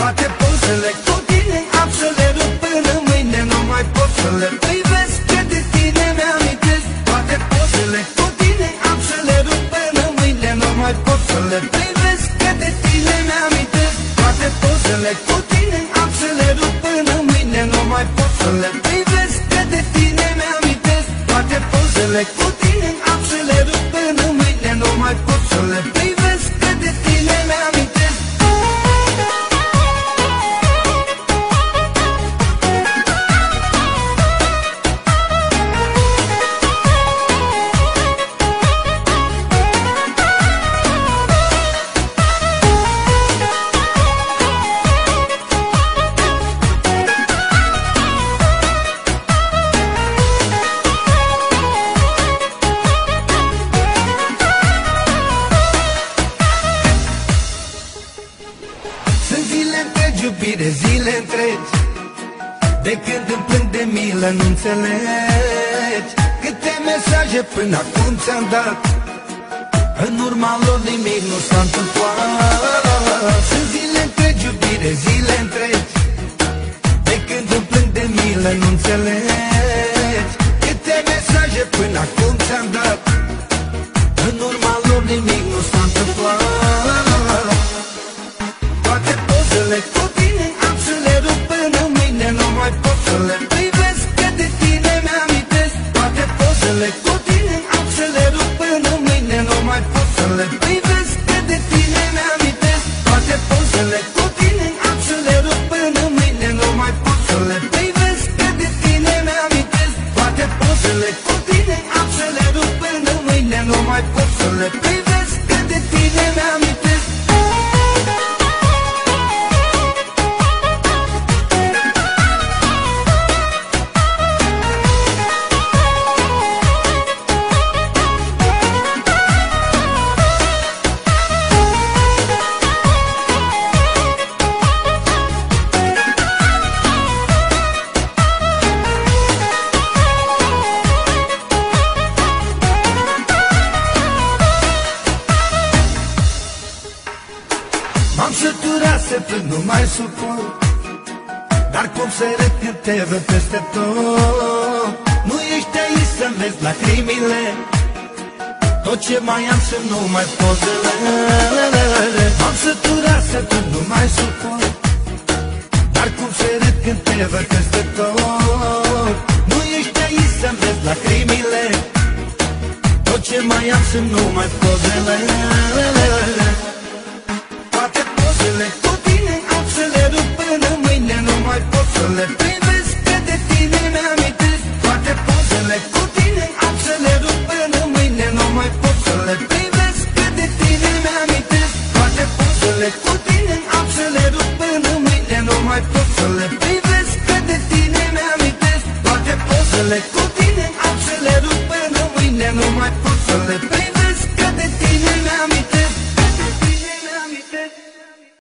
toate pozele cu tine am să le rup până mâine, nu mai pot să le privesc, că de tine mi-amintesc. Toate pozele cu tine am să le rup până mâine, nu mai pot să le privesc, că de tine mi-amintesc. Toate pozele cu tine am să le rup până mâine, nu mai pot să le privesc, că de tine mi-amintesc. Toate pozele cu tine am să le rup până mâine, nu mai pot să le privesc, că de tine mi-amintesc. Sunt zile întregi, iubire, zile întregi, de când îmi plâng de milă, nu înțelegi câte mesaje până acum ți-am dat, în urma lor nimic nu s-a întâmplat. Sunt zile întregi, iubire, zile întregi, de când îmi plâng de milă, nu înțelegi câte mesaje până acum ți-am dat, în urma lor nimic nu s-a întâmplat. Toate pozele cu tine am să le rup până mâine, nu mai pot să le privesc, că de tine mi-amintesc. Toate pozele cu tine am să le rup până mâine, nu mai pot să le privesc, că de tine mi-amintesc. Toate pozele cu tine am să le rup până mâine, nu mai pot să le privesc, că de tine mi-amintesc. Toate pozele cu tine am să le rup până mâine, nu mai pot să le privesc, că de tine mi-amintesc. M-am săturat să plâng, nu mai suport, dar cum să râd când te văd peste tot. Nu ești aici să-mi vezi lacrimile, tot ce mai am sunt numai pozele. M-am săturat să plâng, nu mai suport, dar cum să râd când te văd peste tot. Nu ești aici să-mi vezi lacrimile, tot ce mai am sunt numai pozele. Toate pozele cu tine am să le rup până mâine, nu mai pot să le privesc, că de tine mi-amintesc. Toate pozele cu tine am să le rup până mâine, nu mai pot să le privesc, că de tine mi-amintesc. Toate pozele cu tine am să le rup până mâine, nu mai pot să le privesc, că de tine mi-amintesc. Toate pozele cu tine am să le rup până mâine, nu mai pot să le privesc, că de tine mi-amintesc.